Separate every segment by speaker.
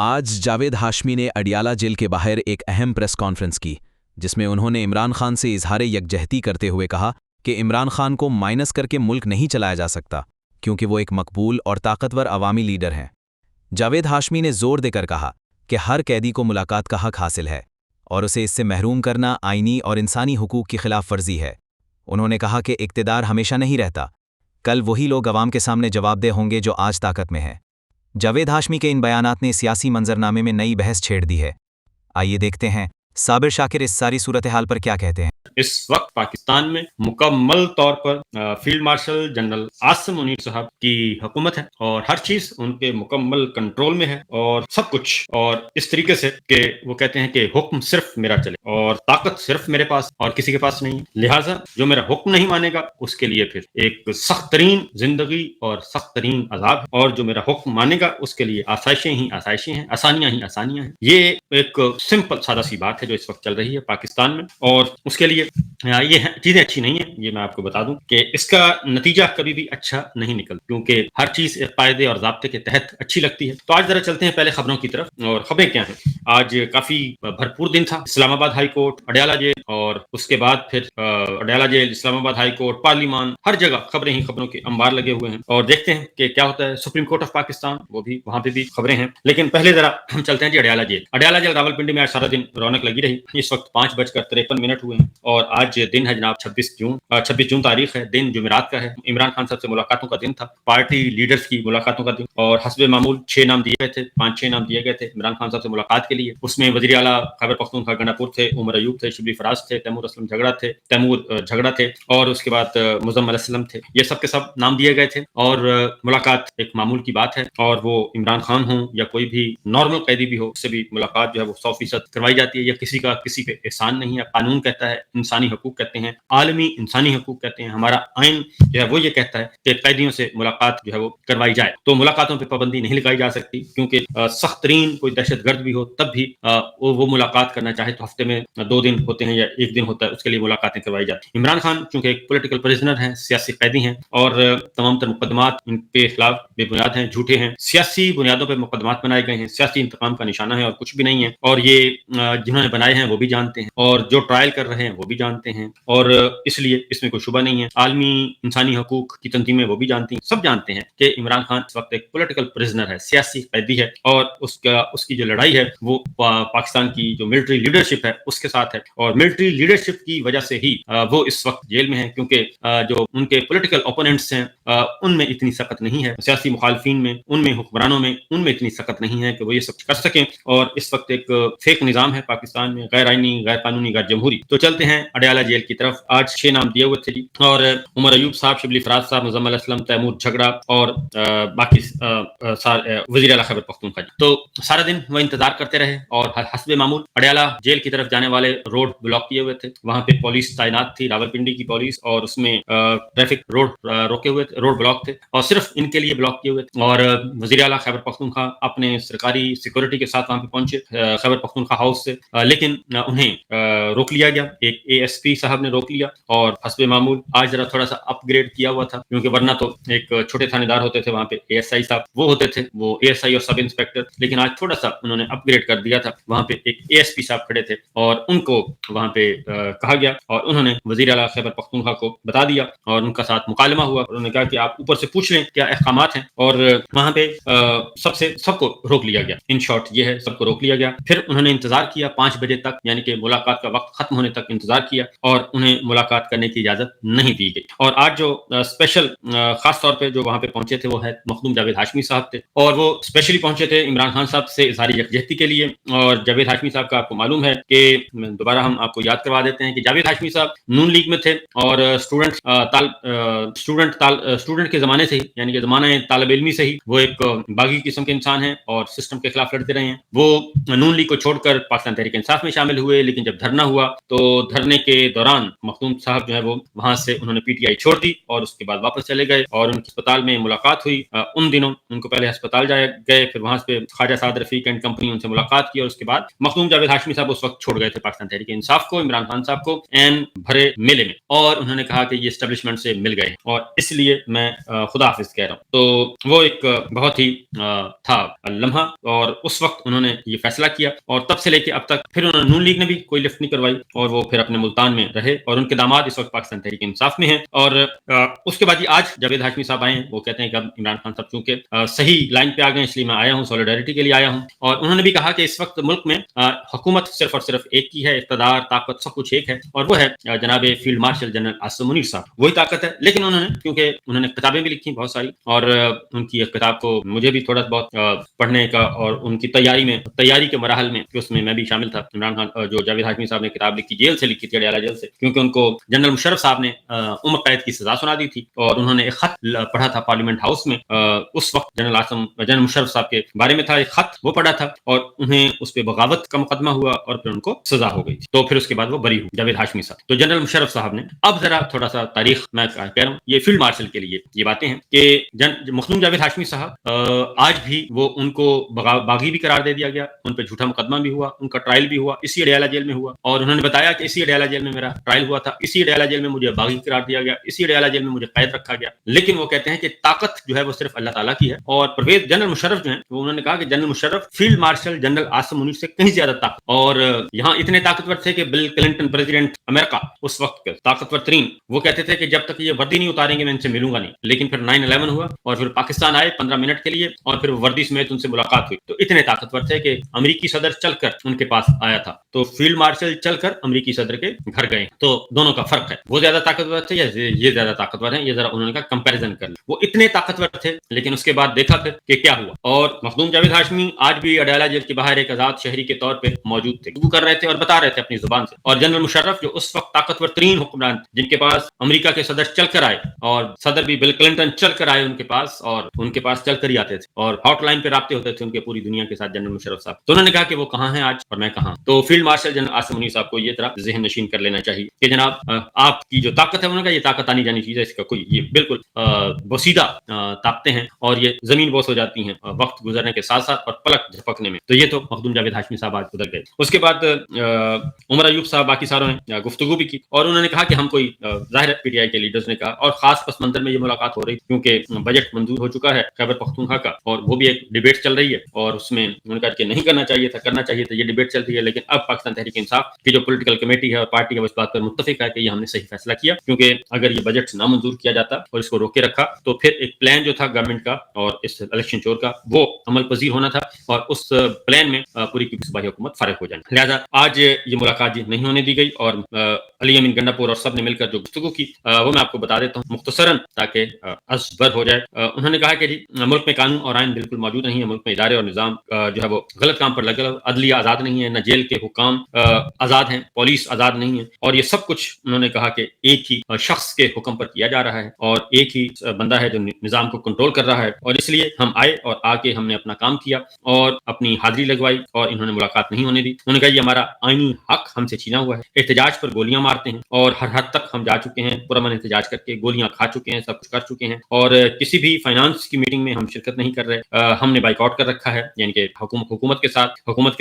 Speaker 1: آج جاوید ہاشمی نے اڈیالہ جیل کے باہر ایک اہم پریس کانفرنس کی، جس میں انہوں نے عمران خان سے اظہار یکجہتی کرتے ہوئے کہا کہ عمران خان کو مائنس کر کے ملک نہیں چلایا جا سکتا، کیونکہ وہ ایک مقبول اور طاقتور عوامی لیڈر ہیں۔ جاوید ہاشمی نے زور دے کر کہا کہ ہر قیدی کو ملاقات کا حق حاصل ہے، اور اسے اس سے محروم کرنا آئینی اور انسانی حقوق کی خلاف ورزی ہے۔ انہوں نے کہا کہ اقتدار ہمیشہ نہیں رہتا، کل وہی لوگ عوام کے سامنے جواب دہ ہوں گے جو آج طاقت میں ہیں۔ جاوید ہاشمی کے ان بیانات نے سیاسی منظرنامے میں نئی بحث چھیڑ دی ہے۔ آئیے دیکھتے ہیں صابر شاکر اس ساری صورتحال پر کیا کہتے ہیں۔
Speaker 2: اس وقت پاکستان میں مکمل طور پر field marshal general Asim Munir صاحب کی حکومت ہے، اور ہر چیز ان کے مکمل کنٹرول میں ہے، اور سب کچھ اور اس طریقے سے کہ وہ کہتے ہیں کہ حکم صرف میرا چلے اور طاقت صرف میرے پاس اور کسی کے پاس نہیں، لہٰذا جو میرا حکم نہیں مانے گا اس کے لیے پھر ایک سخت ترین زندگی اور سخت ترین عذاب ہے، اور جو میرا حکم مانے گا اس کے لیے آسائشیں ہی آسائشیں ہیں، آسانیاں ہی آسانیاں ہیں۔ یہ ایک سمپل سادہ سی بات ہے جو اس وقت چل رہی ہے پاکستان میں، اور اس کے لیے یہ چیزیں اچھی نہیں ہیں۔ یہ میں آپ کو بتا دوں کہ اس کا نتیجہ کبھی بھی اچھا نہیں نکلتا، کیونکہ ہر چیز ایک قاعدے اور ضابطے کے تحت اچھی لگتی ہے۔ تو آج ذرا چلتے ہیں پہلے خبروں کی طرف، اور خبریں کیا ہیں۔ آج کافی بھرپور دن تھا۔ اسلام آباد ہائی کورٹ، اڈیالہ جیل، اور اس کے بعد پھر اڈیالہ جیل، اسلام آباد ہائی کورٹ، پارلیمان، ہر جگہ خبریں ہی خبروں کے انبار لگے ہوئے ہیں، اور دیکھتے ہیں کہ کیا ہوتا ہے۔ سپریم کورٹ آف پاکستان، وہ بھی وہاں پہ بھی خبریں ہیں، لیکن پہلے ذرا ہم چلتے ہیں جی اڈیالہ جیل۔ اڈیالہ جیل راولپنڈی میں آج سارا دن رونق لگی رہی۔ اس وقت 5:53 ہوئے ہیں، اور آج دن ہے جناب 26 جون تاریخ ہے، دن جمعرات کا ہے۔ عمران خان صاحب سے ملاقاتوں کا دن تھا، پارٹی لیڈرز کی ملاقاتوں کا دن، اور حسب معمول 6 نام دیے گئے تھے، 5-6 نام دیے گئے تھے عمران خان صاحب سے ملاقات کے لیے۔ اس میں وزیر اعلیٰ خیبر پختونخوا گنڈا پور تھے، عمر ایوب تھے، شبلی فراز تھے، تیمور جھگڑا تھے، اور اس کے بعد مزمل اسلم تھے۔ یہ سب کے سب نام دیے گئے تھے، اور ملاقات ایک معمول کی بات ہے، اور وہ عمران خان ہوں یا کوئی بھی نارمل قیدی بھی ہو، اس سے بھی ملاقات جو ہے وہ 100% کروائی جاتی ہے۔ یہ کسی پہ احسان نہیں ہے، قانون کہتا ہے، انسانی حقوق کہتے ہیں، عالمی انسانی حقوق کہتے ہیں، ہمارا آئین جو ہے وہ یہ کہتا ہے کہ قیدیوں سے ملاقات جو ہے وہ کروائی جائے۔ تو ملاقاتوں پہ پابندی نہیں لگائی جا سکتی، کیونکہ سخت ترین کوئی دہشت گرد بھی ہو تب بھی وہ ملاقات کرنا چاہے تو ہفتے میں 2 دن ہوتے ہیں یا 1 دن ہوتا ہے، اس کے لیے ملاقاتیں کروائی جاتی ہیں۔ عمران خان چونکہ ایک پولیٹیکل پرزنر ہیں، سیاسی قیدی ہیں، اور تمام تر مقدمات ان کے خلاف بے بنیاد ہیں، جھوٹے ہیں، سیاسی بنیادوں پہ مقدمات بنائے گئے ہیں، سیاسی انتقام کا نشانہ ہے اور کچھ بھی نہیں ہے، اور یہ جنہوں نے بنائے ہیں وہ بھی جانتے ہیں، اور جو ٹرائل کر رہے ہیں وہ بھی جانتے ہیں، اور اس لیے اس میں کوئی شبہ نہیں ہے۔ عالمی انسانی حقوق کی تنظیمیں وہ بھی جانتی ہیں، سب جانتے ہیں کہ عمران خان اس وقت ایک پولیٹیکل پرزنر ہے، سیاسی قیدی ہے، اور اس کی جو لڑائی ہے وہ پاکستان کی جو ملٹری لیڈرشپ ہے اس کے ساتھ ہے، اور ملٹری لیڈرشپ کی وجہ سے ہی وہ اس وقت جیل میں ہے، کیونکہ جو ان کے پولیٹیکل اوپوننٹس ہیں ان میں اتنی سخت نہیں ہے، سیاسی مخالفین میں، ان میں حکمرانوں میں، ان میں اتنی سخت نہیں ہے کہ وہ یہ سب کر سکیں، اور اس وقت ایک فیک نظام ہے پاکستان میں، غیر آئینی، غیر قانونی، غیر جمہوری۔ تو چلتے ہیں اڈیالہ جیل کی طرف۔ آج 6 نام دیے ہوئے تھے جی، اور عمر ایوب صاحب، شبلی فراز صاحب، مزمل اسلم، تیمور جھگڑا، اور باقی وزیر اعلیٰ خیبر پختونخوا جی۔ تو سارا دن وہ انتظار کرتے رہے، اور حسب معمول اڈیالہ جیل کی طرف جانے والے روڈ بلاک کیے ہوئے تھے، وہاں پہ پولیس تعینات تھی، راولپنڈی کی پولیس، اور اس میں ٹریفک روکے ہوئے تھے، روڈ بلاک تھے، اور صرف ان کے لیے بلاک کیے ہوئے تھے، اور وزیر اعلیٰ خیبر پختونخوا اپنے سرکاری سیکورٹی کے ساتھ وہاں پہ پہنچے خیبر پختونخوا ہاؤس سے، لیکن انہیں روک لیا گیا، ایک ASP صاحب نے روک لیا، اور حسب معمول آج ذرا تھوڑا سا اپ گریڈ کیا ہوا تھا، کیونکہ ورنہ تو ایک چھوٹے تھانے دار ہوتے تھے وہاں پہ، ASI صاحب وہ ہوتے تھے، وہ ASI اور سب انسپیکٹر، لیکن آج تھوڑا سا انہوں نے اپ گریڈ کر دیا تھا، وہاں پہ ایک ASP صاحب کھڑے تھے، اور ان کو وہاں پہ کہا گیا، اور انہوں نے وزیر اعلیٰ خیبر پختونخوا کو بتا دیا، اور ان کا ساتھ مکالمہ ہوا، انہوں نے کہا کہ آپ اوپر سے پوچھ لیں کیا احکامات ہیں، اور وہاں پہ سب کو روک لیا گیا۔ ان شارٹ یہ ہے، سب کو روک لیا گیا۔ پھر انہوں نے انتظار کیا 5 بجے تک، یعنی کہ ملاقات کا وقت ختم ہونے تک انتظار کیا، اور انہیں ملاقات کرنے کی اجازت نہیں دی گئی۔ اور آج جو اسپیشل خاص طور پہ جو وہاں پہ پہنچے تھے وہ ہے مخدوم جاوید ہاشمی صاحب تھے، اور وہ اسپیشلی پہنچے تھے عمران خان صاحب سے اظہار یکجہتی کے لیے۔ اور جاوید ہاشمی صاحب کا آپ کو معلوم ہے کہ دوبارہ ہم آپ کو یاد کروا دیتے ہیں کہ جاوید ہاشمی صاحب نون لیگ میں تھے، اور اسٹوڈنٹ کے زمانے سے ہی، یعنی کہ زمانہ طالب علمی سے ہی وہ ایک باغی قسم کے انسان ہیں، اور سسٹم کے خلاف لڑتے رہے ہیں۔ وہ نون لیگ کو چھوڑ کر پاکستان تحریک انصاف میں شامل ہوئے، لیکن جب دھرنا ہوا تو دھرنے کے دوران مخدوم صاحب جو ہے وہ وہاں سے انہوں نے پی ٹی آئی چھوڑ دی اور اس کے بعد واپس چلے گئے اور ان کی اسپتال میں ملاقات ہوئی. ان دنوں ان کو پہلے ہسپتال گئے, پھر وہاں سے خواجہ سعد رفیق اینڈ کمپنی ان سے ملاقات کی, اور اس کے بعد مخدوم جاوید ہاشمی صاحب اس وقت چھوڑ گئے تھے پاکستان تحریک انصاف کو, عمران خان صاحب کو این بھرے میلے میں, اور انہوں نے کہا کہ یہ اسٹیبلشمنٹ سے مل گئے اور اس لیے میں خدا حافظ کہہ رہا ہوں. تو وہ ایک بہت ہی تھا لمحہ, اور اس وقت انہوں نے یہ فیصلہ کیا, اور تب سے لے کے اب تک پھر انہوں نے نون لیگ نے بھی کوئی لفٹ نہیں کروائی, اور وہ پھر اپنے ملتان میں رہے, اور ان کے داماد اس وقت پاکستان تحریک انصاف میں ہیں. اور اس کے بعد آج جاوید ہاشمی صاحب آئے ہیں, وہ کہتے ہیں کہ اب عمران خان صاحب چونکہ صحیح لائن پہ آ گئے, اس لیے میں آیا ہوں, سولیڈیرٹی کے لیے آیا ہوں. اور انہوں نے بھی کہا کہ اس وقت ملک میں حکومت صرف اور صرف ایک کی ہے, اقتدار طاقت سب کچھ ایک ہے, اور وہ ہے جناب field marshal general Asim Munir صاحب, وہی طاقت ہے. لیکن انہوں نے کیونکہ انہوں نے کتابیں بھی لکھی بہت ساری, اور ان کی ایک کتاب کو مجھے بھی تھوڑا بہت پڑھنے کا اور ان کی تیاری کے مراحل میں اس میں بھی شامل تھا. عمران خان جو جاوید ہاشمی صاحب نے کتاب لکھی جیل سے لکھی تھی, اڈیالہ جیل سے, کیونکہ ان کو جنرل مشرف صاحب نے عمر قید کی سزا سنا دی تھی, اور انہوں نے ایک خط پڑھا تھا پارلیمنٹ ہاؤس میں, اس وقت جنرل مشرف صاحب کے بارے میں تھا ایک خط, وہ پڑھا تھا, اور انہیں اس پہ بغاوت کا مقدمہ ہوا اور پھر ان کو سزا ہو گئی تھی. تو پھر اس کے بعد وہ بری ہوئی جاوید ہاشمی صاحب. تو جنرل مشرف صاحب نے اب ذرا تھوڑا سا تاریخ میں کہہ رہا ہوں, یہ فیلڈ مارشل کے لیے یہ باتیں ہیں کہ مخدوم جاوید ہاشمی صاحب آج بھی وہ ان کو باغی بھی قرار دے دیا گیا, ان پہ جھوٹا مقدمہ بھی ہوا, ان کا ٹرائل بھی ہوا, اسی اڈیالہ جیل میں ہوا, اور انہوں نے بتایا کہ اسی اڈیالہ جیل میں میرا ٹرائل ہوا تھا, اسی اڈیالہ جیل میں مجھے باغی قرار دیا گیا, اسی اڈیالہ جیل میں مجھے قید رکھا گیا. لیکن وہ کہتے ہیں کہ طاقت جو ہے وہ صرف اللہ تعالیٰ کی ہے, اور پرویز جنرل مشرف جو ہیں وہ انہوں نے کہا کہ general Musharraf field marshal general Asim Munir سے کہیں زیادہ طاقت, اور یہاں اتنے طاقتور تھے کہ بل کلنٹن پریزیڈنٹ امریکہ اس وقت کے طاقتور ترین, وہ کہتے تھے کہ جب تک یہ وردی نہیں اتاریں گے میں ان سے ملوں گا نہیں. لیکن پھر 9/11 ہوا, اور پھر پاکستان آئے 15 منٹ کے لیے, اور پھر وردی سمیت ان سے ملاقات ہوئی. تو اتنے طاقتور تھے کہ امریکی صدر چل کر ان کے پاس آیا تھا, تو فیلڈ مارشل چل کر امریکی صدر کے گھر گئے. تو دونوں کا فرق ہے, وہ زیادہ طاقتور تھے یا یہ زیادہ طاقتور ہیں, یہ ذرا انہوں نے کہا کمپیریزن کر لیا. وہ اتنے طاقتور تھے, لیکن اس کے بعد دیکھا پھر کہ کیا ہوا. اور مخدوم جاوید ہاشمی آج بھی اڈیالہ جیل کے باہر ایک آزاد شہری کے طور پہ موجود تھے, کر رہے تھے اور بتا رہے تھے اپنی زبان سے. اور جنرل مشرف جو اس وقت طاقتور ترین حکمران, جن کے پاس امریکہ کے صدر چل کر آئے, اور صدر بھی بل کلنٹن چل کر آئے ان کے پاس, اور ان کے پاس چل کر ہی آتے تھے, اور ہاٹ لائن پہ رابطے ہوتے تھے ان کے پوری دنیا کے ساتھ جنرل مشرف صاحب. تو انہوں نے کہا کہ وہ کہاں ہیں آج اور میں کہاں. تو field marshal general Asim Munir صاحب کو یہ طرح ذہن نشین کر لینا چاہیے کہ جناب آپ کی جو طاقت ہے, انہوں نے کہا یہ طاقت آنی جانی چیز ہے, اس کا کوئی یہ بالکل بوسیدہ طاقتیں ہیں, اور یہ زمین بوس ہو جاتی ہیں وقت گزرنے کے ساتھ ساتھ اور پلک جھپکنے میں. تو یہ تو مخدوم جاوید ہاشمی صاحب آج گزر گئے. اس کے بعد عمر ایوب صاحب باقی ساروں نے گفتگو بھی کی, اور انہوں نے کہا کہ ہم کوئی ظاہر پی ٹی آئی کے لیڈرز نے کہا, اور خاص پس منظر میں یہ ملاقات ہو رہی کیونکہ بجٹ منظور ہو چکا ہے خیبر پختونخوا کا, اور وہ بھی ایک ڈیبیٹ چل رہی ہے, اور اس میں انہوں نے کہا کہ نہیں کرنا چاہیے تھا, کرنا چاہیے تھا, یہ ڈیبیٹ چل رہی ہے. لیکن اب پاکستان تحریک انصاف کی جو پولیٹیکل کمیٹی ہے اور پارٹی ہے وہ اس بات پر متفق ہے کہ یہ ہم نے صحیح فیصلہ کیا, کیونکہ اگر یہ بجٹ نامنظور کیا جاتا اور اس کو روکے رکھا تو پھر ایک پلان جو تھا گورنمنٹ کا اور اس الیکشن چور کا وہ عمل پذیر ہونا تھا, اور اس پلان میں پوری کی صوبائی حکومت فارغ ہو جائے. لہٰذا آج یہ ملاقات نہیں ہونے دی گئی, اور علی امین گنڈا پور اور سب نے مل کر جو گفتگو کی وہ میں آپ کو بتا دیتا ہوں مختصراً تاکہ ازبر ہو جائے. انہوں نے کہا کہ ملک میں قانون اور آئین بالکل موجود نہیں ہے, ملک میں ادارے اور نظام جو ہے وہ غلط کام پر لگا, عدلیہ آزاد نہیں ہے, نہ جیل کے حکام آزاد ہیں, پولیس آزاد نہیں ہے, اور یہ سب کچھ انہوں نے کہا کہ ایک ہی شخص کے حکم پر کیا جا رہا ہے, اور ایک ہی بندہ ہے جو نظام کو کنٹرول کر رہا ہے. اور اس لیے ہم آئے اور آ کے ہم نے اپنا کام کیا اور اپنی حاضری لگوائی, اور انہوں نے ملاقات نہیں ہونے دی. انہوں نے کہا یہ ہمارا آئینی حق ہم سے چھینا ہوا ہے, احتجاج پر گولیاں مارتے ہیں, اور ہر حد تک ہم جا چکے ہیں, پرامن احتجاج کر کے گولیاں کھا چکے ہیں, سب کچھ کر چکے ہیں, اور کسی بھی فائنانس کی میٹنگ میں ہم شرکت نہیں کر رہے. ہم نے بائیک آؤٹ کر رکھا ہے, یعنی کہ حکومت کے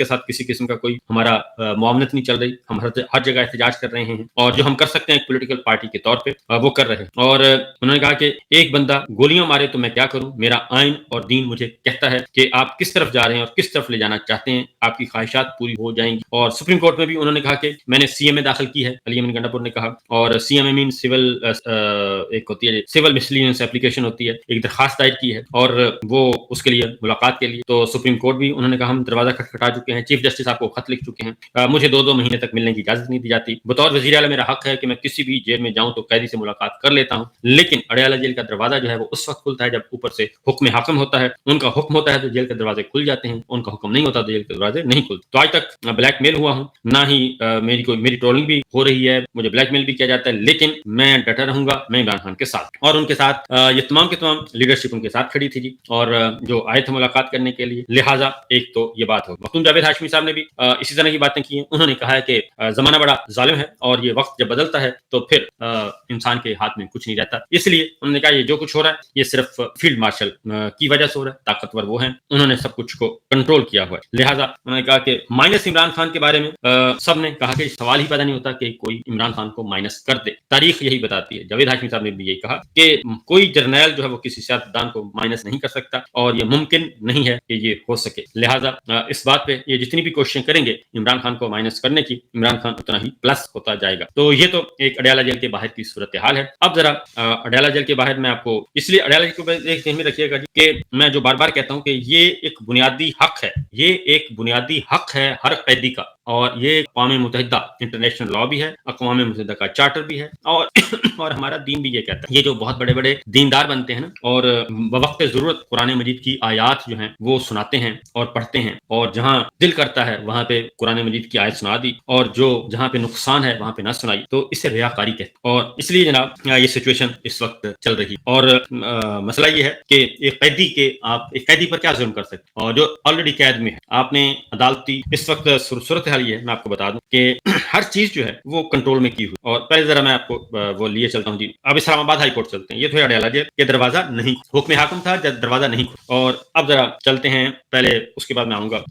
Speaker 2: ساتھ کسی قسم کا کوئی ہمارا معاونت نہیں چل رہی, ہم ہر جگہ احتجاج کر رہے ہیں, اور جو ہم کر سکتے ہیں ایک پولیٹیکل پارٹی کے طور پہ وہ کر رہے ہیں. اور انہوں نے کہا کہ ایک بندہ گولیاں مارے تو میں کیا کروں, میرا آئین اور دین مجھے کہتا ہے کہ آپ کس طرف جا رہے ہیں اور کس طرف لے جانا چاہتے ہیں, آپ کی خواہشات پوری ہو جائیں گی. اور سپریم کورٹ میں بھی انہوں نے کہا کہ میں نے سی ایم اے داخل کی ہے, علی امین گنڈا پور نے کہا, اور سی ایم اے مین سول ایک ہوتی ہے سول مسلینس اپلیکیشن ہوتی ہے, ایک درخواست دائر کی ہے, اور وہ اس کے لیے ملاقات کے لیے. تو سپریم کورٹ بھی انہوں نے کہا ہم دروازہ کھٹکھٹا چکے ہیں, چیف جسٹس آپ کو خط لکھ چکے ہیں, مجھے 2 مہینے تک ملنے کی اجازت نہیں دی جاتی. بطور وزیر اعلیٰ میرا حق ہے کہ میں کسی بھی جیل میں جاؤں تو قیدی سے ملاقات کر لیتا ہوں, لیکن اڈیالہ جیل کا دروازہ جو ہے وہ اس وقت کھلتا ہے جب اوپر سے حکم حاکم ہوتا ہے, ان کا حکم ہوتا ہے تو جیل کے دروازے کھل جاتے ہیں, ان کا حکم نہیں ہوتا تو جیل کے دروازے نہیں کھلتے. تو آج تک بلیک میل ہوا ہوں, نہ ہی میری ٹرولنگ بھی ہو رہی ہے, مجھے بلیک میل بھی کیا جاتا ہے, لیکن میں ڈٹا رہوں گا, میں عمران خان کے ساتھ. اور ان کے ساتھ یہ تمام کے تمام لیڈرشپ ان کے ساتھ کھڑی تھی جی, اور جو آئے تھے ملاقات کرنے کے لیے. لہٰذا ایک تو یہ بات ہو. مخدوم جاوید ہاشمی صاحب نے بھی اسی طرح کی باتیں کی ہیں. انہوں نے کہا ہے کہ زمانہ بڑا ظالم ظالم ہے اور یہ وقت جب بدلتا ہے تو پھر انسان کے ہاتھ میں کچھ نہیں رہتا. اس لیے انہوں نے کہا یہ جو کچھ ہو رہا ہے یہ صرف فیلڈ مارشل کی وجہ سے ہو رہا ہے. طاقتور وہ ہیں, انہوں نے سب کچھ کو کنٹرول کیا ہوا ہے. لہٰذا انہوں نے کہا کہ مائنس عمران خان کے بارے میں سب نے کہا کہ سوال ہی پیدا نہیں ہوتا کہ کوئی عمران خان کو مائنس کر دے. تاریخ یہی بتاتی ہے. جاوید ہاشمی صاحب نے بھی یہی کہا کہ کوئی جرنیل جو ہے وہ کسی سیاستدان کو مائنس نہیں کر سکتا اور یہ ممکن نہیں ہے کہ یہ ہو سکے. لہٰذا اس بات پہ یہ جتنی بھی کوششیں کریں گے عمران خان کو مائنس کرنے کی, عمران خان اتنا ہی پلس ہوتا جائے گا. تو یہ تو ایک اڈیالہ جیل کے باہر کی صورتحال ہے. اب ذرا اڈیالہ جیل کے باہر میں آپ کو اس لیے اڈیالہ جیل کو ایک ذہن میں رکھیے گا کہ میں جو بار بار کہتا ہوں کہ یہ ایک بنیادی حق ہے, یہ ایک بنیادی حق ہے ہر قیدی کا, اور یہ اقوام متحدہ انٹرنیشنل لا بھی ہے, اقوام متحدہ کا چارٹر بھی ہے, اور ہمارا دین بھی یہ کہتا ہے. یہ جو بہت بڑے بڑے دیندار بنتے ہیں نا اور بوقت ضرورت قرآن مجید کی آیات جو ہیں وہ سناتے ہیں اور پڑھتے ہیں, اور جہاں دل کرتا ہے وہاں پہ قرآن مجید کی آیت سنا دی, اور جو جہاں پہ نقصان ہے وہاں پہ نہ سنائی, تو اسے ریاکاری کہتے ہیں. اور اس لیے جناب یہ سچویشن اس وقت چل رہی, اور مسئلہ یہ ہے کہ ایک قیدی کے آپ ایک قیدی پر کیا ظلم کر سکتے ہیں, اور جو آلریڈی قید میں ہے آپ نے عدالتی اس وقت صورتحال یہ ہے, میں آپ کو بتا دوں کہ ہر چیز جو ہے وہ کنٹرول میں کی ہوئی. اور پہلے ذرا میں آپ کو وہ لیے چلتا ہوں جی, اب اسلام آباد ہائی کورٹ چلتے ہیں. یہ تو اڈیالہ جیل یہ دروازہ نہیں, حکم حاکم تھا جب دروازہ نہیں کھلا. اور اب ذرا چلتے ہیں پہلے, اس کے بعد میں آؤں گا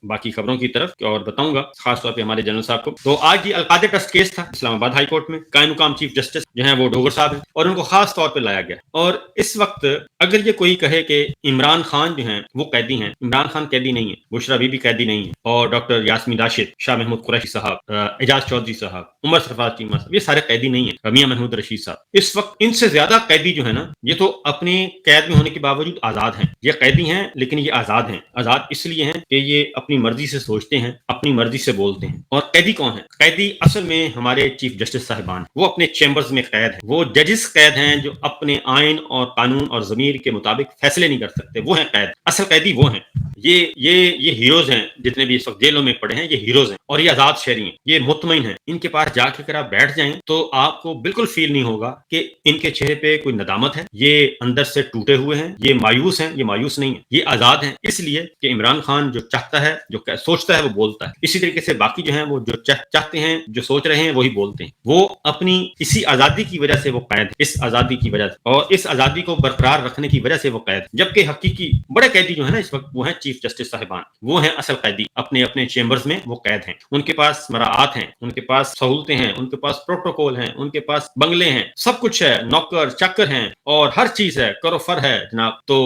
Speaker 2: باقی خبروں کی طرف اور بتاؤں گا خاص طور پہ ہمارے جنرل صاحب کو. تو آج یہ القادر ٹرسٹ کیس تھا اسلام آباد ہائی کورٹ میں. قائم مقام چیف جسٹس جو ہیں وہ ڈوگر صاحب ہیں, اور ان کو خاص طور پہ لایا گیا. اور اس وقت اگر یہ کوئی کہے کہ عمران خان جو ہیں وہ قیدی ہیں, عمران خان قیدی نہیں ہے, بشرا بی بی قیدی نہیں ہے, اور ڈاکٹر یاسمین راشد, شاہ محمود قریشی صاحب, اعجاز چودھری صاحب, عمر سرفراز چیمہ صاحب, یہ سارے قیدی نہیں ہیں. میاں محمود رشید صاحب اس وقت ان سے زیادہ قیدی جو ہے نا, یہ تو اپنے قید میں ہونے کے باوجود آزاد ہیں. یہ قیدی ہیں لیکن یہ آزاد ہیں. آزاد اس لیے ہیں کہ یہ اپنی مرضی سے سوچتے ہیں, اپنی مرضی سے بولتے ہیں. اور قیدی کون ہیں؟ قیدی اصل میں ہمارے چیف جسٹس صاحبان, وہ اپنے چیمبرز میں قید ہیں. وہ ججز قید ہیں جو اپنے آئین اور قانون اور ضمیر کے مطابق فیصلے نہیں کر سکتے, وہ ہیں قید. اصل قیدی وہ ہیں. یہ ہیروز ہیں جتنے بھی اس وقت جیلوں میں پڑے ہیں, یہ ہیروز ہیں, اور یہ آزاد شہری ہیں, یہ مطمئن ہیں. ان کے پاس جا کے اگر آپ بیٹھ جائیں تو آپ کو بالکل فیل نہیں ہوگا کہ ان کے چہرے پہ کوئی ندامت ہے, یہ اندر سے ٹوٹے ہوئے ہیں, یہ مایوس ہیں. یہ مایوس نہیں ہیں, یہ آزاد ہیں. اس لیے کہ عمران خان جو چاہتا ہے, جو سوچتا ہے وہ بولتا ہے. اسی طریقے سے باقی جو ہیں وہ جو چاہتے ہیں, جو سوچ رہے ہیں وہی بولتے ہیں. وہ اپنی اسی آزادی کی وجہ سے وہ قید ہے, اس آزادی کی وجہ سے, اور اس آزادی کو برقرار رکھنے کی وجہ سے وہ قید. جبکہ حقیقی بڑے قیدی جو ہے نا اس وقت وہ ہیں چیف جسٹس صاحبان, وہ ہیں اصل قیدی. اپنے اپنے چیمبرز میں وہ قید ہیں. ان کے پاس مراعات ہیں, ان کے پاس سہولتیں ہیں, ان کے پاس پروٹوکول ہیں, ان کے پاس بنگلے ہیں, سب کچھ ہے, نوکر چکر ہیں, اور ہر چیز ہے, کرو فر ہے جناب. تو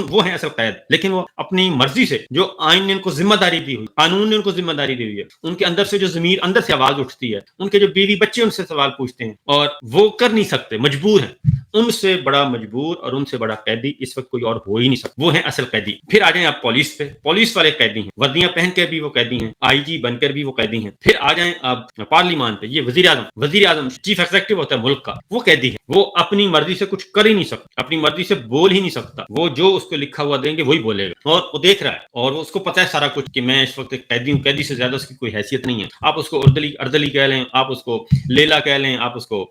Speaker 2: وہ ہیں اصل قید. لیکن وہ اپنی مرضی سے, جو آئین نے ان کو ذمہ داری دی ہوئی, قانون نے ان کو ذمہ داری دی ہوئی ہے, ان کے اندر سے جو ضمیر اندر سے آواز اٹھتی ہے, ان کے جو بیوی بچے ان سے سوال پوچھتے ہیں, اور وہ کر نہیں سکتے, مجبور ہیں. ان سے بڑا مجبور اور ان سے بڑا قیدی اس وقت کوئی اور ہو ہی نہیں سکتا. وہ ہیں اصل قیدی. پھر آ جائیں آپ پولیس پہ. پولیس والے قیدی ہیں, وردیاں پہن کے بھی وہ قیدی ہیں, آئی جی بن کر بھی وہ قیدی ہیں. پھر آ جائیں آپ پارلیمان پہ. یہ وزیر اعظم چیف ایگزیکٹو ہوتا ہے ملک کا, وہ قیدی ہے. وہ اپنی مرضی سے کچھ کر ہی نہیں سکتا, اپنی مرضی سے بول ہی نہیں سکتا. وہ جو اس کو لکھا ہوا دیں گے وہی بولے گا, اور وہ دیکھ رہا ہے, اور وہ اس کو پتا ہے سارا کچھ کہ میں اس وقت ایک قیدی ہوں. قیدی سے زیادہ اس کی کوئی حیثیت نہیں ہے. آپ اس کو اردلی کہہ لیں, آپ اس کو لیلا کہہ لیں, آپ اس کو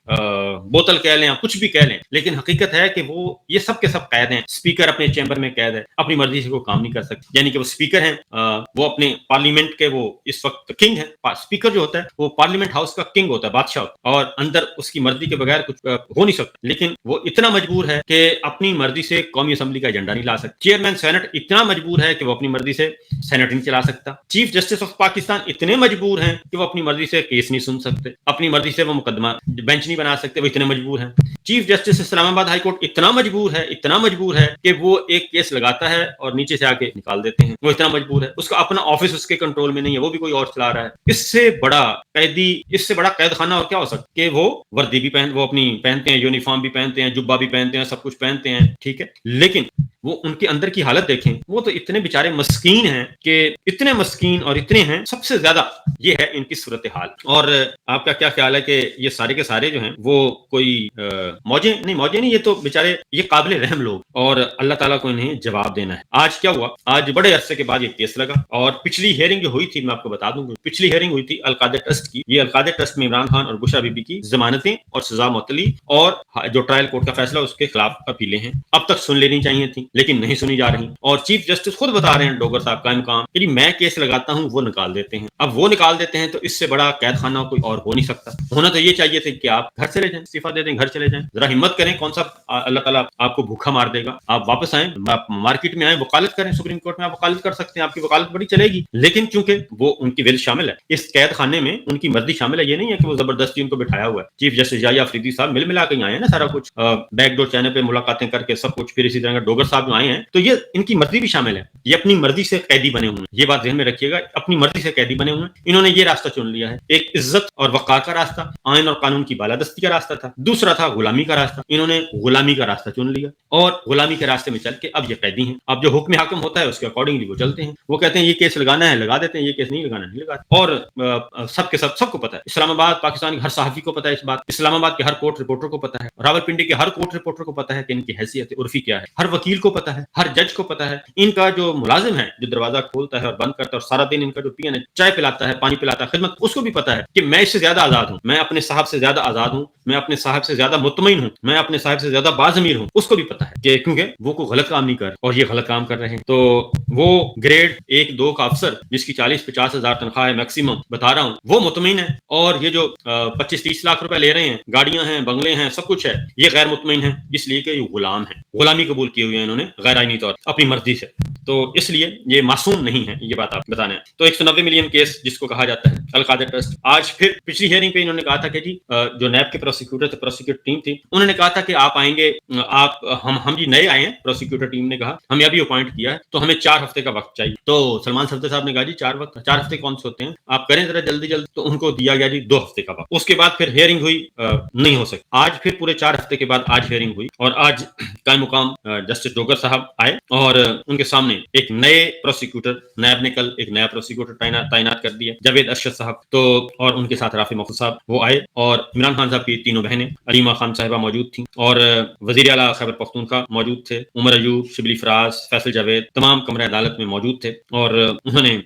Speaker 2: بوتل کہہ لیں, آپ کچھ بھی کہہ لیں, لیکن حقیقت ہے کہ وہ یہ سب کے سب قید ہیں. اسپیکر اپنے چیمبر میں قید ہے, اپنی مرضی سے کوئی کام نہیں کر سکتے. یعنی کہ وہ اسپیکر ہیں, وہ اپنے پارلیمنٹ کے وہ اس وقت کنگ ہیں. اسپیکر جو ہوتا ہے وہ پارلیمنٹ ہاؤس کا کنگ ہوتا ہے, بادشاہ ہوتا ہے, اور اندر اس کی مرضی کے بغیر کچھ ہو نہیں سکتا. لیکن وہ اتنا مجبور ہے کہ اپنی مرضی سے قومی اسمبلی کا ایجنڈا نہیں لا سکتا. چیئرمین سینٹ اتنا مجبور ہے کہ وہ اپنی مرضی سے سینٹ نہیں چلا سکتا. چیف جسٹس آف پاکستان اتنے مجبور ہیں کہ وہ اپنی مرضی سے کیس نہیں سن سکتے, اپنی مرضی سے وہ مقدمہ بینچ نہیں بنا سکتے. وہ اتنے مجبور ہیں. چیف جسٹس اسلام آباد ہائی کورٹ اتنا مجبور ہے کہ وہ ایک کیس لگاتا ہے اور نیچے سے آ کے نکال دیتے ہیں. وہ اتنا مجبور ہے, اس کا اپنا آفس اس کے کنٹرول میں نہیں ہے, وہ بھی کوئی اور چلا رہا ہے. اس سے بڑا قیدی, اس سے بڑا قید خانہ اور کیا ہو سکتا کہ وہ وردی بھی وہ اپنی پہنتے ہیں, یونیفارم بھی پہنتے ہیں, جبہ بھی پہنتے ہیں, سب کچھ پہنتے ہیں, ٹھیک ہے. لیکن وہ ان کے اندر کی حالت دیکھیں, وہ تو اتنے بیچارے مسکین ہیں کہ اتنے مسکین اور اتنے ہیں. سب سے زیادہ یہ ہے ان کی صورتحال. اور آپ کا کیا خیال ہے کہ یہ سارے کے سارے جو ہیں وہ کوئی موجے نہیں, یہ تو بیچارے یہ قابل رحم لوگ, اور اللہ تعالیٰ کو انہیں جواب دینا ہے. آج کیا ہوا, آج بڑے عرصے کے بعد یہ کیس لگا, اور پچھلی ہیئرنگ جو ہوئی تھی میں آپ کو بتا دوں, پچھلی ہیئرنگ ہوئی تھی القادر ٹرسٹ کی. یہ القادر ٹرسٹ میں عمران خان اور بشرا بی بی کی ضمانتیں اور سزا معطلی اور جو ٹرائل کورٹ کا فیصلہ اس کے خلاف اپیلیں ہیں, اب تک سن لینی چاہیے تھی. لیکن نہیں سنی جا رہی، اور چیف جسٹس خود بتا رہے ہیں ڈوگر صاحب قائم مقام کہ میں کیس لگاتا ہوں وہ نکال دیتے ہیں. اب وہ نکال دیتے ہیں تو اس سے بڑا قید خانہ کوئی اور ہو نہیں سکتا. ہونا تو یہ چاہیے تھا کہ آپ گھر چلے جائیں، استعفیٰ دے دیں، گھر چلے جائیں. ذرا ہمت کریں، کون سا اللہ تعالیٰ آپ کو بھوکھا مار دے گا. آپ واپس آئیں، آپ مارکیٹ میں آئیں، وکالت کریں، سپریم کورٹ میں آپ وکالت کر سکتے ہیں، آپ کی وکالت بڑی چلے گی. لیکن چونکہ وہ ان کی ول شامل ہے اس قید خانے میں، ان کی مرضی شامل ہے. یہ نہیں ہے کہ وہ زبردستی ان کو بٹھایا ہوا ہے. چیف جسٹس یحییٰ افریدی صاحب مل ملا کے آئے ہیں نا سارا کچھ، بیک ڈور چینل پہ ملاقاتیں کر کے سب کچھ. پھر اسی طرح ڈوگر صاحب جو آئے ہیں تو یہ ان کی مرضی بھی شامل ہے. یہ اپنی مرضی سے قیدی بنے ہوئے ہیں، یہ بات ذہن میں رکھیے گا. اپنی مرضی سے قیدی بنے ہوئے ہیں. انہوں نے یہ راستہ چن لیا ہے. ایک عزت اور وقار کا راستہ، آئین اور قانون کی بالادستی کا راستہ تھا. دوسرا تھا غلامی کا راستہ. انہوں نے غلامی کا راستہ چن لیا، اور غلامی کے راستے میں چل کے اب یہ قیدی ہیں. اب جو حکم حاکم ہوتا ہے اس کے اکارڈنگلی وہ چلتے ہیں. وہ کہتے ہیں یہ کیس لگانا ہے لگا دیتے ہیں، یہ کیس نہیں لگانا نہیں لگاتے. اور سب کے سب کو پتا ہے. اسلام آباد پاکستان کے ہر صحافی کو پتا ہے اس بات. اسلام آباد کے ہر کورٹ رپورٹر کو پتا ہے. راولپنڈی کے ہر کورٹ رپورٹر کو پتا ہے کہ ان کی حیثیت عرفی کیا ہے. ہر وکیل کو پتا ہے، ہر جج کو پتا ہے. ان کا جو ملازم ہے جو دروازہ کھولتا ہے اور بند کرتا ہے، اور سارا دن ان کا جو پی چائے پلاتا ہے، پانی پلاتا ہے، خدمت، اس کو بھی پتا ہے کہ میں اس سے زیادہ آزاد ہوں، میں اپنے صاحب سے زیادہ آزاد ہوں، میں اپنے صاحب سے زیادہ مطمئن ہوں، میں اپنے صاحب سے زیادہ باضمیر ہوں. اس کو بھی پتا ہے کہ کیونکہ وہ کوئی غلط کام نہیں کر اور یہ غلط کام کر رہے ہیں. تو وہ گریڈ 1-2 کا افسر جس کی 40-50 ہزار تنخواہ ہے میکسیمم بتا رہا ہوں، وہ مطمئن ہے. اور یہ جو 25-30 لاکھ روپے لے رہے ہیں، گاڑیاں ہیں، بنگلے ہیں، سب کچھ ہے، یہ غیر مطمئن ہے. اس لیے کہ یہ غلام ہے، غلامی قبول کی ہوئی ہے انہوں نے غیر آئینی طور اپنی مرضی سے. تو اس لیے یہ معصوم نہیں ہے، یہ بات آپ بتانا ہے. تو 190 ملین کیس جس کو کہا جاتا ہے القادر ٹرسٹ، آج پھر پچھلی ہیئرنگ پہ انہوں نے کہا تھا کہ جی جو نیب کے پروسیکیوٹر تھے، پروسیکیوٹر ٹیم تھی، انہوں نے کہا تھا کہ آپ آئیں گے، آپ ہم جی نئے آئے ہیں. پروسیکیوٹر ٹیم نے کہا ہم ابھی اپوائنٹ کیا ہے تو ہمیں 4 ہفتے کا وقت چاہیے. تو سلمان صفدر صاحب نے کہا جی 4 ہفتے کون سے ہوتے ہیں، آپ کریں ذرا جلدی جلدی. تو ان کو دیا گیا جی 2 ہفتے کا وقت. اس کے بعد پھر ہیئرنگ ہوئی، نہیں ہو سکی. آج پھر پورے 4 ہفتے کے بعد آج ہیئرنگ ہوئی، اور آج قائم مقام جسٹس ڈوگر صاحب آئے، اور ان کے سامنے ایک نئے پروسیکیوٹر، نیب نے کل ایک نیا پروسیکیوٹر تعینات کر دیا، جاوید ارشد صاحب. تو اور ان کے ساتھ رافع محفوظ صاحب وہ آئے، اور عمران خان صاحب کی تینوں بہنیں علیمہ خان صاحبہ موجود تھیں، اور وزیر اعلیٰ خیبر پختونخوا موجود تھے، عمر ایوب، شبلی فراز، فیصل جاوید، تمام کمرہ عدالت میں موجود تھے. اور انہوں نے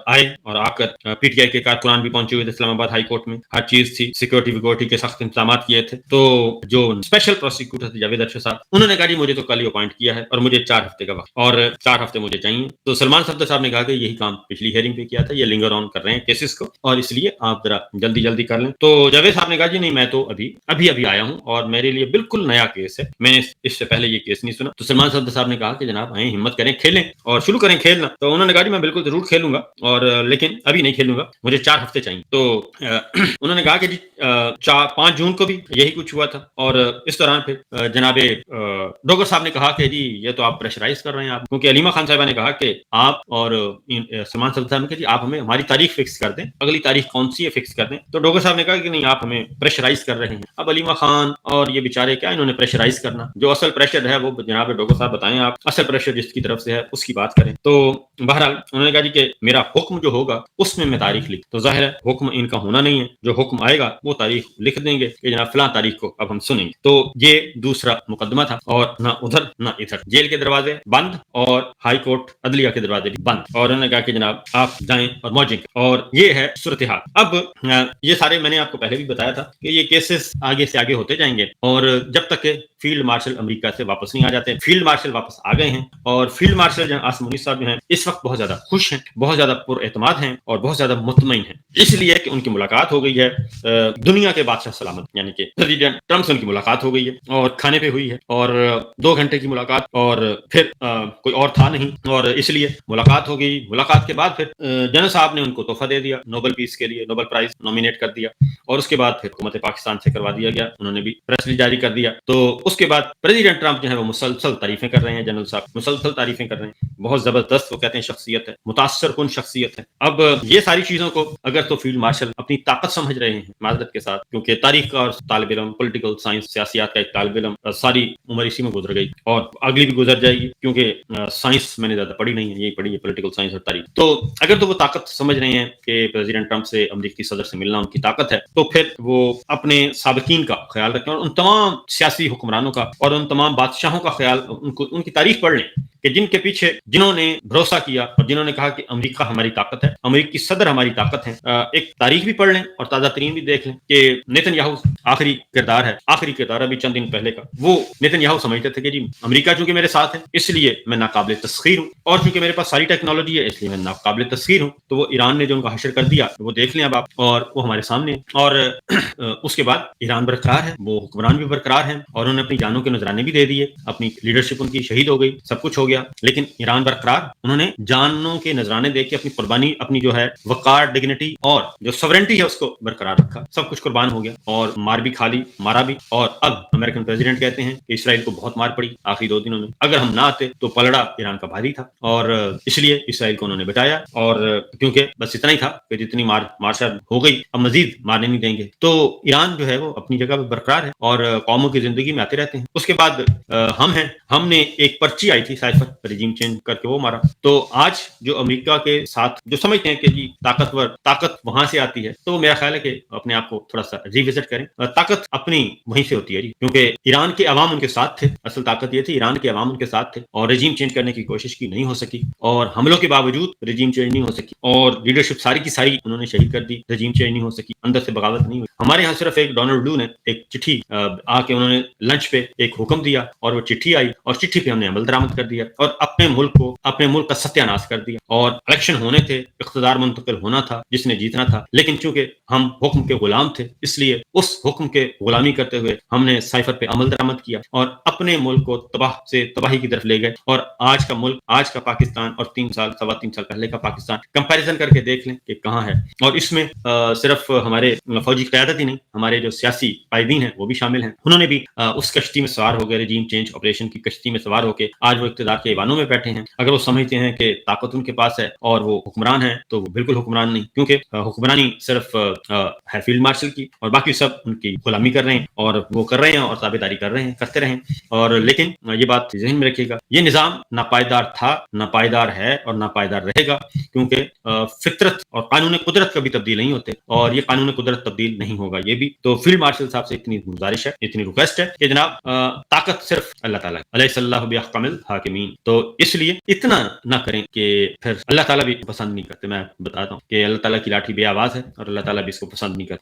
Speaker 2: آئے اور آ کر پی ٹی آئی کے کارکنان بھی پہنچے ہوئے تھے اسلام آباد ہائی کورٹ میں. ہر چیز تھی، سیکورٹی کے سخت انتظامات کیے تھے. تو جو اسپیشل پروسیکیوٹر تھے جاوید ارشد صاحب، انہوں نے کہا جی مجھے تو کل ہی اپوائنٹ کیا ہے اور مجھے 4 ہفتے کا وقت، اور 4 ہفتے مجھے چاہیے. تو سلمان صفدر صاحب نے کہا کہ یہی کام پچھلی ہیئرنگ پہ کیا تھا، یہ لنگر آن کر رہے ہیں کیسز کو، اور اس لیے آپ ذرا جلدی کر لیں. تو جاوید صاحب نے کہا جی نہیں، میں تو ابھی آیا ہوں اور میرے لیے بالکل نیا کیس ہے، میں نے اس سے پہلے یہ کیس نہیں سنا. تو سلمان صفدر صاحب نے کہا کہ جناب آئیں، ہمت کریں، کھیلیں اور شروع کریں کھیلنا. تو انہوں نے کہا جی میں بالکل ضرور کھیلوں گا، اور لیکن ابھی نہیں کھیلوں گا، مجھے 4 ہفتے چاہیے. تو انہوں نے کہا کہ جی 5 جون کو بھی یہی کچھ ہوا تھا. اور اس دوران پھر جناب ڈوگر صاحب نے کہا کہ جی یہ تو آپ پریشرائز کر رہے ہیں، آپ کیونکہ علیمہ خان صاحبہ نے کہا کہ آپ اور سلمان صفدر صاحب نے کہا جی آپ ہمیں ہماری تاریخ فکس کر دیں، اگلی تاریخ کون سی ہے فکس کر دیں. تو ڈوگر صاحب نے کہا کہ نہیں، آپ ہمیں پریشرائز کر رہے ہیں. اب علیمہ خان اور یہ بیچارے کیا انہوں نے پریشرائز کرنا، جو اصل پریشر ہے وہ جناب ڈوگر صاحب بتائیں، آپ اصل پریشر جس کی طرف سے ہے اس کی بات کریں. تو بہرحال انہوں نے کہا جی کہ میرا حکم جو ہوگا اس میں تاریخ لکھ. تو ظاہر ہے حکم ان کا ہونا نہیں ہے، جو حکم آئے گا وہ تاریخ لکھ دیں گے کہ جناب فلاں تاریخ کو اب ہم سنیں گے. تو یہ دوسرا مقدمہ تھا، اور نہ ادھر نہ ادھر، جیل کے دروازے بند اور ہائی کورٹ عدلیہ کے دروازے بھی بند. اور انہوں نے کہا کہ جناب آپ جائیں اور موجیں. اور یہ ہے صورتحال. اب یہ سارے میں نے آپ کو پہلے بھی بتایا تھا کہ یہ کیسز آگے سے آگے ہوتے جائیں گے، اور جب تک کہ فیلڈ مارشل امریکہ سے واپس نہیں آ جاتے. فیلڈ مارشل واپس آ گئے ہیں، اور فیلڈ مارشل جناب عاصم منیر صاحب جو ہیں اس وقت بہت زیادہ خوش ہیں، بہت زیادہ پر اعتماد ہیں، اور بہت زیادہ مطمئن ہیں، اس لیے کہ ان کی ملاقات ہو گئی ہے دنیا کے بادشاہ سلامت یعنی کہ پریزیڈنٹ ٹرمپ سے ان کی ملاقات ہو گئی ہے، اور کھانے پہ ہوئی ہے، اور 2 گھنٹے کی ملاقات، اور پھر کوئی اور تھا نہیں، اور اس لیے ملاقات ہو گئی. ملاقات کے بعد پھر جنرل صاحب نے ان کو تحفہ دے دیا، نوبل پیس کے لیے نوبل پرائز نامینیٹ کر دیا. اور اس کے بعد پھر حکومت پاکستان سے کروا دیا گیا، انہوں نے بھی پریس جاری کر دیا. تو اس کے بعد پریزیڈنٹ ٹرمپ جو ہے وہ مسلسل تعریفیں کر رہے ہیں، جنرل صاحب مسلسل تعریفیں کر رہے ہیں. بہت زبردست وہ کہتے ہیں شخصیت ہے، متاثر کن شخصیت ہے. اب یہ ساری چیزوں کو اگر تو فیلڈ مارشل اپنی طاقت سمجھ رہے ہیں معذرت کے ساتھ، کیونکہ تاریخ کا طالب علم، پولیٹیکل سائنس سیاسیات کا ایک طالب علم، ساری عمر اسی میں گزر گئی اور اگلی بھی گزر جائے گی، کیونکہ سائنس میں نے زیادہ پڑھی نہیں ہے، یہی پڑھی ہے پولیٹیکل سائنس اور تاریخ. تو اگر تو وہ طاقت سمجھ رہے ہیں کہ پریزیڈنٹ ٹرمپ سے امریکی صدر سے ملنا ان کی طاقت ہے، تو پھر وہ اپنے سابقین کا خیال رکھیں، اور ان تمام سیاسی حکمرانوں کا اور ان تمام بادشاہوں کا خیال، ان کی تاریخ پڑھ لیں کہ کہ جن کے پیچھے جنہوں نے بھروسہ کیا اور جنہوں نے کہا کہ امریکہ ہماری طاقت ہے، امریکی صدر ہماری طاقت ہے، ایک تاریخ بھی پڑھ لیں اور تازہ ترین بھی دیکھ لیں کہ نیتن یاہو آخری کردار ابھی چند دن پہلے کا، وہ نیتن یاہو سمجھتے تھے کہ جی امریکہ چونکہ میرے ساتھ ہے اس لیے میں ناقابل تسخیر ہوں، اور چونکہ میرے پاس ساری ٹیکنالوجی ہے اس لیے میں ناقابل تسخیر ہوں۔ تو وہ ایران نے جو ان کا حشر کر دیا وہ دیکھ لیں اب آپ، اور وہ ہمارے سامنے ہے۔ اور اس کے بعد ایران برقرار ہے، وہ حکمران بھی برقرار ہیں، اور انہوں نے اپنی جانوں کے نذرانے بھی دے دیے، اپنی لیڈرشپ ان کی شہید ہو گئی، سب کچھ ہو گیا، لیکن ایران برقرار، انہوں نے جانوں کے نذرانے دے کے اپنی قربانی، اپنی جو ہے وقار، ڈگنیٹی اور جو سورنٹی ہے اس کو برقرار رکھا، سب کچھ قربان ہو گیا، اور مار بھی کھا لی، مارا بھی۔ اور اب امریکن پریزیڈنٹ کہتے ہیں کہ اسرائیل کو بہت مار پڑی آخری 2 دنوں میں، اگر ہم نہ آتے تو پلڑا ایران کا بھاری تھا، اور اس لیے اسرائیل کو انہوں نے بچایا، اور کیونکہ بس اتنا ہی تھا کہ جتنی مارشا ہو گئی اب مزید مارنے نہیں دیں گے۔ تو ایران جو ہے وہ اپنی جگہ پہ برقرار ہے اور قوموں کی زندگی میں آتے رہتے ہیں۔ اس کے بعد ہم نے ایک پرچی آئی تھی سائفر، ریجیم چینج کر کے وہ مارا۔ تو آج جو امریکہ کے ساتھ جو سمجھتے ہیں کہ جی طاقت وہاں سے آتی ہے، تو میرا خیال ہے کہ اپنے آپ کو تھوڑا سا ریوزٹ کریں، طاقت اپنی وہیں سے ہوتی ہے جی، کیونکہ ایران کے عوام ان کے ساتھ تھے، اصل طاقت یہ تھی ایران کے عوام ان کے ساتھ تھے، اور رجیم چینج کرنے کی کوشش کی نہیں ہو سکی، اور حملوں کے باوجود رجیم چینج نہیں ہو سکی، اور لیڈرشپ ساری کی ساری انہوں نے شہید کر دی، رجیم چینج نہیں ہو سکی، اندر سے بغاوت نہیں ہوئی۔ ہمارے ہاں صرف ایک ڈونلڈ ڈو نے ایک چٹھی آ کے انہوں نے لنچ پہ ایک حکم دیا، اور وہ چٹھی آئی، اور چٹھی پہ ہم نے عمل درآمد کر دیا، اور اپنے ملک کا ستیہ ناش کر دیا۔ اور الیکشن ہونے تھے، اقتدار منتقل ہونا تھا، جس نے جیتنا تھا، لیکن چونکہ ہم حکم کے غلام تھے اس لیے اس حکم کے غلامی کرتے ہوئے ہم نے سائفر پہ عمل درآمد کیا، اور اپنے ملک کو تباہی کی طرف لے گئے۔ اور آج کا ملک، آج کا پاکستان اور 3 سال پہلے کا پاکستان کمپیریزن کر کے دیکھ لیں کہ کہاں ہے۔ اور اس میں صرف ہمارے فوجی قیادت ہی نہیں، ہمارے جو سیاسی قائدین ہیں وہ بھی شامل ہیں، انہوں نے بھی اس کشتی میں سوار ہو گئے، رجیم چینج آپریشن کی کشتی میں سوار ہو کے آج وہ اقتدار کے ایوانوں میں بیٹھے ہیں۔ اگر وہ سمجھتے ہیں کہ طاقت ان کے پاس ہے اور وہ حکمران ہیں تو وہ بالکل حکمران نہیں، کیونکہ حکمرانی صرف ہے فیلڈ مارشل کی، اور باقی سب ان کی غلامی کر رہے ہیں، اور وہ کر رہے ہیں اور تابعداری کر رہے ہیں، کرتے رہیں۔ اور لیکن یہ بات ذہن میں رکھیے گا، یہ نظام ناپائیدار تھا، ناپائیدار ہے اور ناپائیدار رہے گا، کیونکہ فطرت اور قانون قدرت کبھی تبدیل نہیں ہوتے، اور یہ قانون قدرت تبدیل نہیں ہوگا۔ یہ بھی تو فیلڈ مارشل صاحب سے اتنی گزارش ہے، اتنی ریکویسٹ ہے کہ جناب طاقت صرف اللہ تعالیٰ علیہ اللہ باحکم الحاکمین، تو اس لیے اتنا نہ کریں کہ پھر اللہ تعالیٰ بھی پسند نہیں کرتے۔ میں بتاتا ہوں کہ اللہ تعالیٰ کی لاٹھی بے آواز ہے، اور اللہ تعالیٰ بھی اس کو پسند نہیں کرتے۔